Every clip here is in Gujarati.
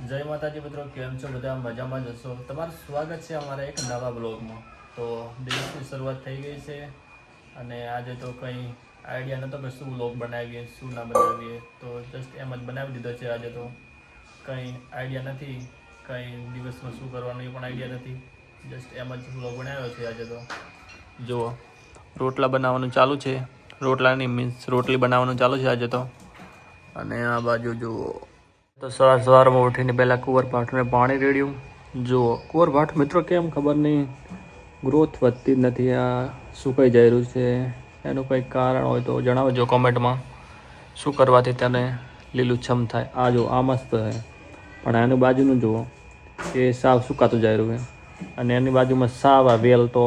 જય માતાજી મિત્રો, કેમ છો બધા? મજામાં જ હશો. તમારું સ્વાગત છે અમારા એક નવા બ્લોગમાં. તો દિવસની શરૂઆત થઈ ગઈ છે અને આજે તો કંઈ આઈડિયા નહોતો કે શું બ્લોગ બનાવીએ શું ના બનાવીએ, તો જસ્ટ એમ જ બનાવી દીધો છે. આજે તો કંઈ આઈડિયા નથી, કંઈ દિવસમાં શું કરવાનું એ પણ આઈડિયા નથી, જસ્ટ એમ જ બ્લોગ બનાવ્યો છે આજે તો. જુઓ, રોટલા બનાવવાનું ચાલુ છે. રોટલાની મીન્સ રોટલી બનાવવાનું ચાલુ છે આજે તો. અને આ બાજુ જુઓ તો સવારમાં ઉઠીને પહેલાં કુંવરપાઠને પાણી રેડ્યું. જુઓ કુંવરપાઠ મિત્રો કેમ ખબર નહીં ગ્રોથ વધતી જ નથી, આ સુકાઈ જઈ રહ્યું છે. એનું કંઈક કારણ હોય તો જણાવજો કોમેન્ટમાં, શું કરવાથી તેને લીલુંછમ થાય. આ જુઓ આ મસ્ત છે, પણ એની બાજુનું જુઓ એ સાવ સુકાતું જઈ રહ્યું છે. અને એની બાજુમાં સાવ આ વેલ તો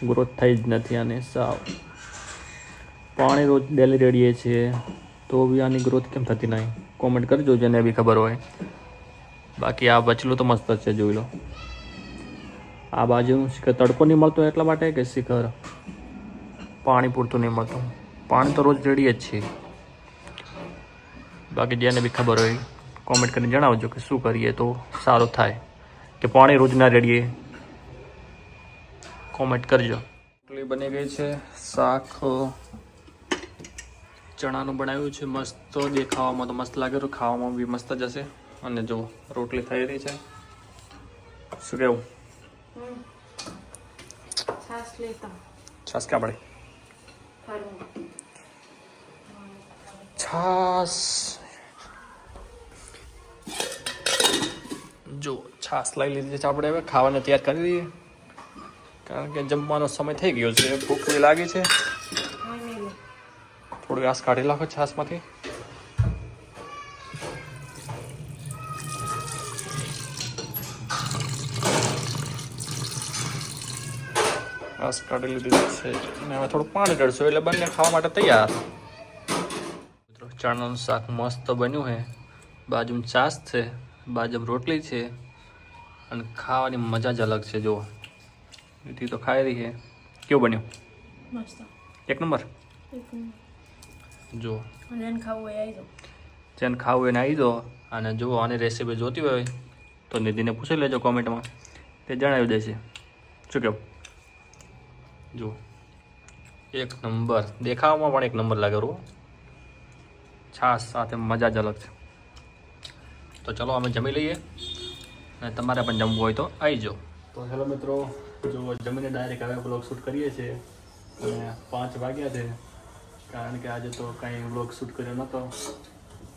ગ્રોથ થઈ જ નથી. અને સાવ પાણી રોજ ડેલી રેડીએ છીએ તો બી આની ગ્રોથ કેમ થતી નહીં? કોમેન્ટ કરજો જેને બી ખબર હોય. બાકી આ બચલું તો મસ્ત છે, જોઈ લો. આ બાજુનું શિખર તડકો નહીં મળતો એટલા માટે કે શિખર પાણી પૂરતું નહીં મળતું? પાણી તો રોજ રેડીએ જ છીએ. બાકી જેને બી ખબર હોય કોમેન્ટ કરીને જણાવજો કે શું કરીએ તો સારું થાય, કે પાણી રોજ ના રેડીએ. કોમેન્ટ કરજો. રોટલી બની ગઈ છે, શાક ચણાનું બનાવ્યું છે. મસ્ત દેખાવામાં તો મસ્ત લાગે, તો ખાવામાં બી મસ્ત જ હશે. અને જો રોટલી થઈ રહી છે. શું કેવું? છાસ ક્યાં પડી? છાસ જો છાસ લઈ લીધી છે આપણે. હવે ખાવાને તૈયાર કરી દઈએ, કારણ કે જમવાનો સમય થઈ ગયો છે. ભૂખ લાગી છે. થોડું ઘાસ કાઢી નાખો છાસમાંથી. ઘાસ કાઢી લીધી છે અને હવે થોડું પાણી રેડશું એટલે બંને ખાવા માટે તૈયાર. મિત્રો ચણાનું શાક મસ્ત બન્યું છે, બાજુમાં છાસ છે, બાજુમાં રોટલી છે અને ખાવાની મજા જ અલગ છે. જુઓ રીતિ તો ખાઈ રહી છે. કેવું બન્યું? મસ્ત, એક નંબર. જો જેને ખાવું હોય એને આવી જાઓ. અને જો આની રેસીપી જોતી હોય તો નિધિને પૂછી લેજો કોમેન્ટમાં, તે જણાવી દેશે. શું કેવું? જો એક નંબર, દેખાવામાં પણ એક નંબર લાગે રો. છાસ સાથે મજા જ અલગ છે. તો ચલો અમે જમી લઈએ, અને તમારે પણ જમવું હોય તો આવી જાઓ. તો હેલો મિત્રો, જો જમીને ડાયરેક્ટ હવે બ્લોગ શૂટ કરીએ છીએ અને 5 વાગ્યા છે. કારણ કે આજે તો કંઈ બ્લોગ શૂટ કર્યો નહોતો,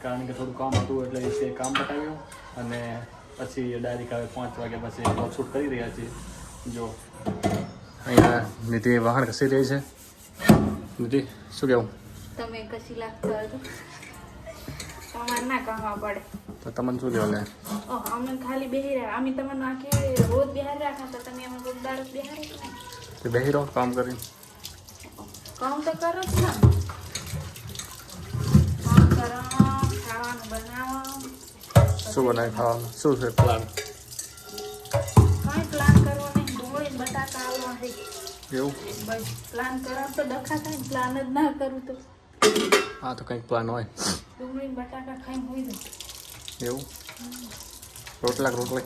કારણ કે થોડું કામ હતું એટલે એ કામ પતાવ્યું અને પછી ડાયરેક્ટ હવે 5 વાગ્યા પછી બ્લોગ શૂટ કરી રહ્યા છીએ. જો અહીંયા નિધિ વાહન ઘસી રહી છે. નિધિ શું કહેવું? તમે કશી લાગતા હોય તો તમારે ના કહવા પડે તો તમને શું કહેવાય? અમે ખાલી બેહી રહ્યા. અમે તમને આખી રોજ બેહાર રાખા તો તમે અમે રોજ દાડો બેહારી તો બેહી રહો કામ કરીને. કામ તો કરો જ ને, કામ કરો, ખાવાનું બનાવો. શું બનાવી ખાવાનું? શું છે પ્લાન? કાંઈ પ્લાન કરવો નહીં, ડુંગળી ને બટાકા આવવા છે એવું? બસ પ્લાન કરાવ તો ડખા થાય, પ્લાન જ ના કરું તો હા તો કંઈક પ્લાન હોય. ડુંગળી ને બટાકા ખાઈને હોઈ જાય. એવું? રોટલી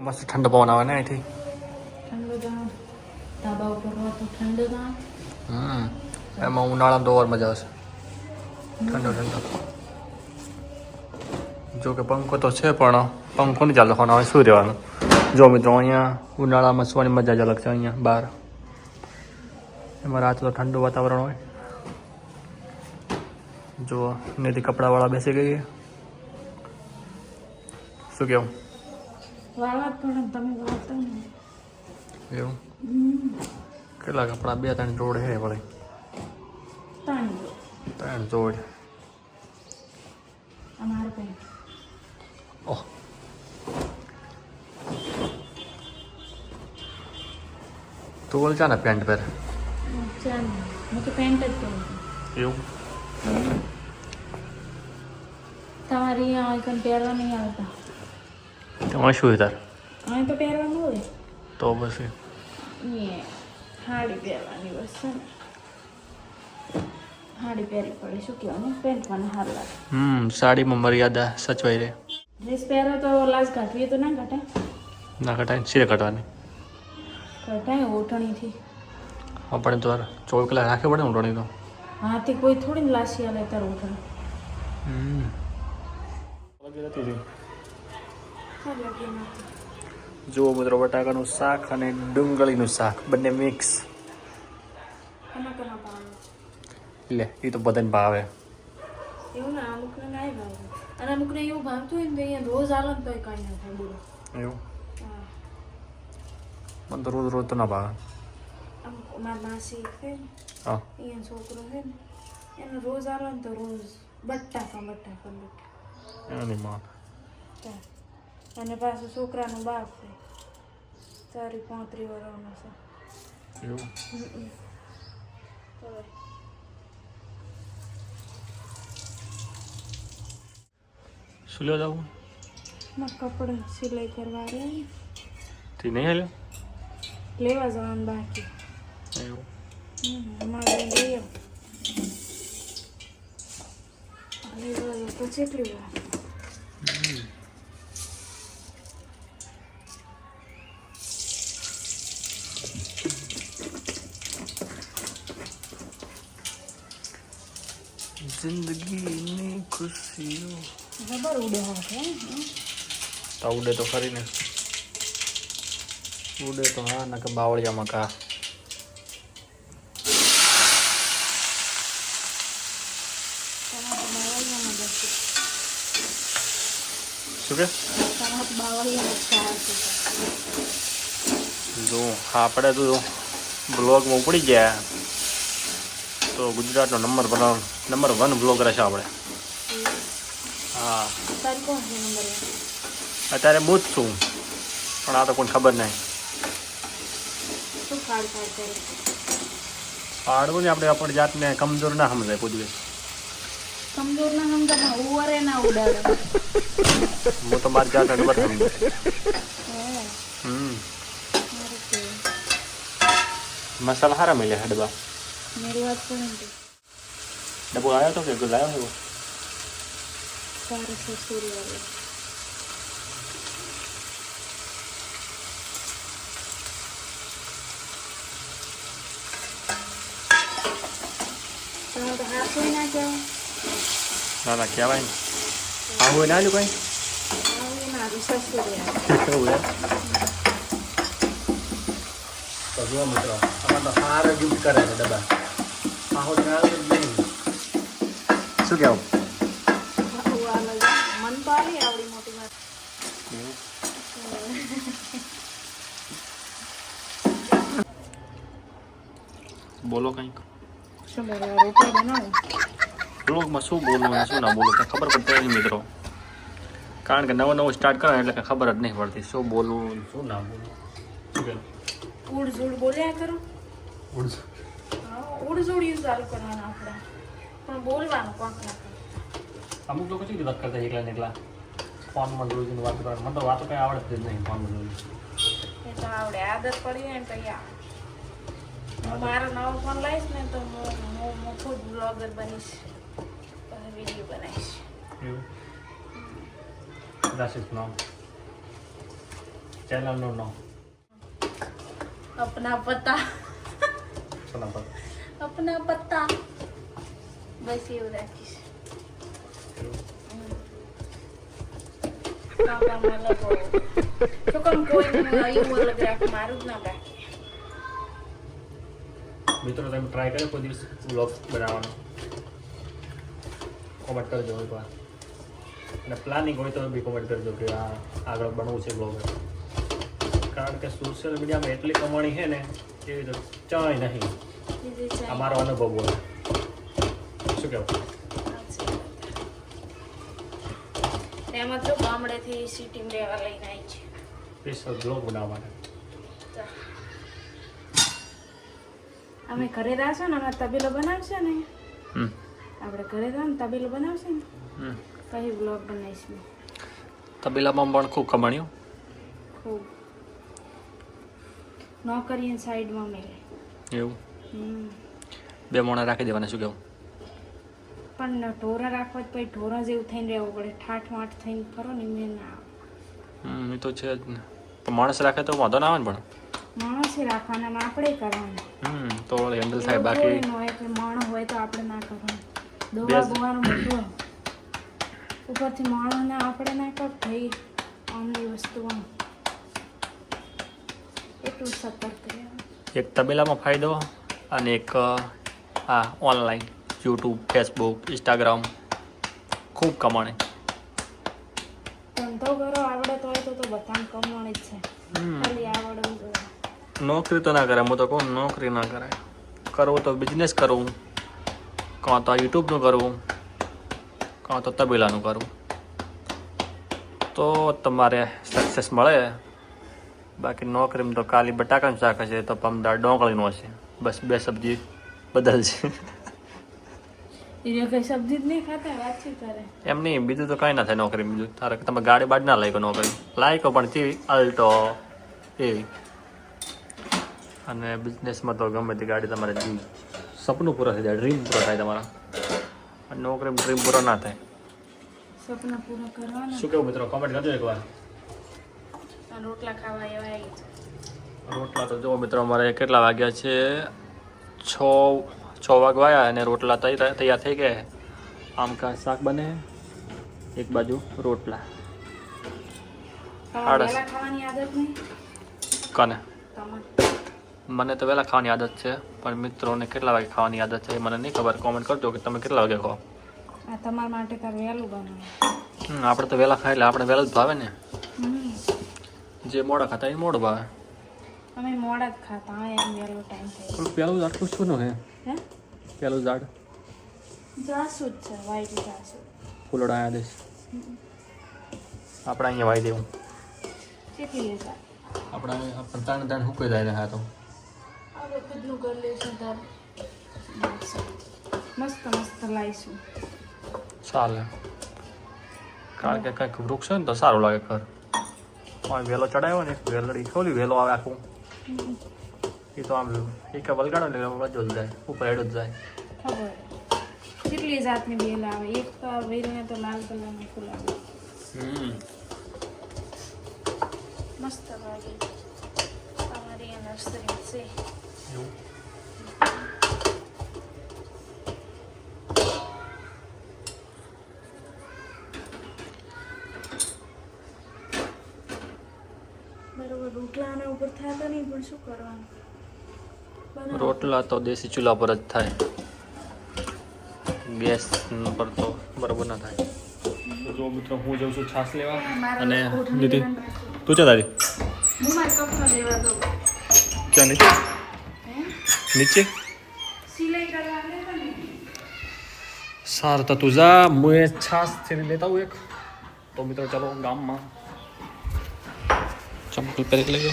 મસ્ત ઠંડો પવન આવે ને અહીંથી. ઠંડો જાણ ધાબા ઉપર હોય તો ઠંડો જાણ. એમાં ઉનાળામાં તો ઓર મજા આવશે, ઠંડો. જો કે પંખો તો છે પણ પંખો નહીં ચાલતો, હવે શું રહેવાનું. જો મિત્રો અહીંયા ઉનાળામાં સુવાની મજા જ અલગ છે. અહીંયા બહાર એમાં રાત તો ઠંડુ વાતાવરણ હોય. જો નીતિ કપડાવાળા બેસી ગઈ. શું કેવું? વાળવા પણ તમે વાળતા ને એવું? કેટલા કપડા? 2-3 જોડ હે વળી. 3 જોડ અમારે કઈ ઓહ. તું બોલ છે ને પેન્ટ પહેરે? ચાલ હું તો પેન્ટ જ પહેરું. એવું? તમારે અહીંયા કંઈ પહેરવા નહીં આવતા? તમારે શું તાર? અહીં તો પહેરવાનું હોય તો પછી સાડી પહેરવાની બસ છે ને. સાડી પહેરી પડે શું કહેવાનું પેન્ટ મને સારું લાગે સાડીમાં મર્યાદા સચવાઈ રહે. ડ્રેસ પહેરો તો લાજ કાઢવી તો ના કાઢે ના કટાય સીરે કટવાની. કઢાય ઓઠણીથી આપણે તો 24 કલાક રાખવી પડે ને ઉઠણી તો. હાથી કોઈ થોડી ને લાસી આલે તાર ઓઠણી જુઓ મિત્રો બટાકાનું શાક અને ડુંગળીનું શાક બંને મિક્સ. લે એ તો બધાને ભાવે. એવું ના અમુકને ના ભાવે અને અમુકને એવું ભાવતું હોય ને તો અહીંયા રોજ આલો ને તોય કાંઈ ના થાય બોલો. એવું હા મને તો રોજ તો ના ભાવે. અમુક મારી માસી છે ને હા અહીંયા છોકરો છે ને એને રોજ આલો ને તો રોજ બટાકા એની માં અને પાછું છોકરાનું બાપ છે 34 વર્ષનો છે. એવું શું લ્યો જાવું કપડાં સિલાઈ કરવા રહ્યા તે નહીં હાલ્યો લેવા જવાનું બાકી એવું અમારે લઈ આવો તો કેટલી વાર જિંદગીની ખુશીઓ ખબર ઉડે હાથે તો ઉડે તો ખરી ને ઉડે તો હા ના કે બાવળિયામાં કા શું કે જો આપણે તો બ્લોગમાં ઉપડી ગયા તો ગુજરાતનો નંબર 1 બ્લોગર છે આપણે. હા અત્યારે બહુ જ છું પણ આ તો કોઈ ખબર નહીં. પાડવું ને આપણે આપણી જાતને કમજોર ના સમજાય કોઈ દિવસ. કમજોર ના સમજા ઓવરે ના ઉડાડે. હું તો મારી જાતને ખબર સમજે. મસાલા સારા મળ્યા ડબ્બા. मेरी बात सुन डब्बो आया तो क्या लाया है वो सारे ससुर वाले तो हाथ में ना जाओ ना क्या भाई हाँ हुए ना लो कहीं ना ससुर हुए तो जो मित्रों हमारा तो सारे गिफ्ट करे डब्बा हाँ हो जाए नहीं શું કહેવું મન તો આવી આવડી મોટી વાત બોલો કંઈક શું બોલવા રોટલા બનાવું બ્લોગમાં શું બોલવું અને શું ના બોલવું કંઈ ખબર પડતી નહીં મિત્રો. કારણ કે નવું સ્ટાર્ટ કરે એટલે કંઈ ખબર જ નહીં પડતી શું બોલવું શું ના બોલવું. શું કહેવું ઉડઝુડ બોલ્યા કરો ઉડઝુડ યુઝ ચાલુ કરવાના આપણે પણ બોલવાનું કોણ ના અમુક લોકો શું વાત કરતા એકલા ને એકલા ફોનમાં જોઈને વાત કરવાની. મને તો વાતો કંઈ આવડતી જ નહીં ફોનમાં જોઈને. એ તો આવડે આદત પડી હોય ને તો યાર મારો નવો ફોન લઈશ ને તો હું ખુદ બ્લોગર બનીશ વિડીયો બનાવીશ. એવું That is no. ચેનલ નું નામ अपना पता સોના પર अपना पता બસ એવું રાખીશ. કામમાં લગો શું કામ કોઈનું એવું અલગ રાખ મારું જ ના રાખીએ. મિત્રો તમે ટ્રાય કર્યો કોઈ દિવસ વ્લોગ બનાવવાનો કોમેન્ટ કરજો એકવાર અને પ્લાનિંગ હોય તો બી કોમેન્ટ કરજો કે આ આગળ બનવું છે બ્લોગર. કારણ કે સોશિયલ મીડિયામાં એટલી કમાણી છે ને એવી તો ચાય નહીં. આ મારો અનુભવ બોલે શું કહેવું. એમાં તો ગામડેથી સિટીમાં રહેવા લઈને આવી છે સ્પેશિયલ બ્લોગ બનાવવા માટે. અમે ઘરે રહેશો ને અમે તબેલો બનાવશે ને આપણે ઘરે રહો ને તબેલો બનાવશે ને કઈ બ્લોગ બનાવીશું. તબેલામાં પણ ખૂબ કમાણીઓ ખૂબ નોકરી સાઈડમાં મેળે એવું 2 મોણા રાખી દેવાના શું કહેવું. પણ ઢોરા રાખવા જ પછી ઢોરા જેવું થઈને રહેવું પડે, ઠાઠ માઠ થઈને ફરો ને મેં ના આવે. એ તો છે જ ને. પણ માણસ રાખે તો વાંધો ના આવે ને પણ. માણસે રાખવાના ને આપણે કરવાનું. તો હેન્ડલ થાય. એવું બાકી કોઈ ન હોય કે માણસ હોય તો આપણે ના કરવાનું. દવા બોવાનું બધું ઉપરથી માણસને આપણે ના કર થઈ આમની વસ્તુ એટલું સતર્ક રહેવાનું. એક તબેલામાં ફાયદો અને એક આ ઓનલાઈન યુટ્યુબ, ફેસબુક, ઇન્સ્ટાગ્રામ ખૂબ કમાણી. ધંધો કરો આવડે તો હોય તો બધાને કમાણી જ છે. ખાલી આવડવું જોઈએ. નોકરી તો ના કરાય. હું તો કહું નોકરી ના કરાય. કરવું તો બિઝનેસ કરવું, કાં તો યુટ્યુબનું કરવું, કાં તો તબેલાનું કરવું, તો તમારે સક્સેસ મળે. બાકી નોકરીમાં તો કાલી બટાકાનું શાક હશે તો પમદાર ડોંગળીનું હશે, બસ બે સબ્જી બદલશે. એ કઈ સબ્જી જ નહીં ખાતા, વાતચીત કરે. એમ નહીં, બીજું તો કાંઈ ના થાય નોકરી. બીજું તારે તમે ગાડી બાડ ના લાયકો નોકરી લાયકો પણ ચીવી અલ્ટો એવી. અને બિઝનેસમાં તો ગમે તે ગાડી તમારે જીવ સપનું પૂરું થઈ જાય, ડ્રીમ પૂરો થાય તમારા. અને નોકરીમાં ડ્રીમ પૂરો ના થાય. સપના પૂરા કરવાના. શું કેવું મિત્રો, કોમેન્ટ કરજો એકવાર. રોટલા ખાવા એવા આવી છે. રોટલા તો જો મિત્રો અમારે કેટલા વાગ્યા છે, 6 વાગવા આવ્યા અને રોટલા તૈયાર થઈ ગયા. આમ કા શાક બને, એક બાજુ રોટલા. વહેલા ખાવાની આદત નહીં કને તમારે? મને તો વહેલા ખાવાની આદત છે, પણ મિત્રોને કેટલા વાગે ખાવાની આદત છે એ મને નહીં ખબર. કોમેન્ટ કરજો કે તમે કેટલા વાગે ખાઓ. આ તમારા માટે તાર વહેલું બનાવે. આપણે તો વહેલા ખાઈ એટલે આપણે વહેલું જ ભાવે ને. હમ. જે મોડા ખાતા એ મોડું ભાવે. અમે મોડા જ ખાતા. હા એમ વહેલો ટાઈમ થાય. પેલું આટલું શું હે? હે પેલું ઝાડ જાસુ જ છે, વાઈટ જાસુ. ફૂલડા આયા દેશ આપણે અહીંયા વાઈ દેવું. કેટલી લેતા આપણે તાણ હુકાઈ જાય ને. હા તો હવે ખુદનું કરી લઈશું તાર. મસ્ત મસ્ત લાવીશું. ચાલે, કારણ કે કંઈક વૃક્ષ હોય ને તો સારું લાગે ઘર. વેલો ચડાવ્યો ને, વેલડી ખોલી વેલો આવે આખું. એ તો આમ એક વલગાડો ને વજો જ જાય, ઉપર હેડ જ જાય. ખબર કેટલી જાતની બેલ આવે. એક તો વેલને તો લાલ કલરનું ફૂલ આવે. મસ્ત લાગે. અમારી આ નર્સરી છે. એવું બરોબર. રોટલાના ઉપર થતા નહીં પણ શું કરવાનું. રોટલા તો દેશી ચૂલા પર જ થાય, ગેસ પર તો બરાબર ના થાય. તો જો મિત્રો હું જાઉં છું છાશ લેવા. અને દીદી તું ચા તારી હું મારા કપનો લેવા દઉં. ક્યાં નીચે? નીચે સિલાઈ કરવા લેવા ને. સારું તો તું જા, હું એ છાશ થઈને લેતા હું એક. તો મિત્રો ચાલો ગામમાં ચંપલ પહેરી લેજો.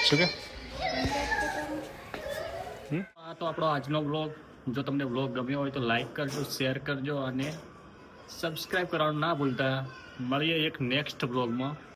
શું કે આ તો આપણો આજનો બ્લોગ. જો તમને બ્લોગ ગમ્યો હોય તો લાઈક કરજો, શેર કરજો અને સબસ્ક્રાઈબ કરવાનું ના ભૂલતા. મળીએ એક નેક્સ્ટ બ્લોગમાં.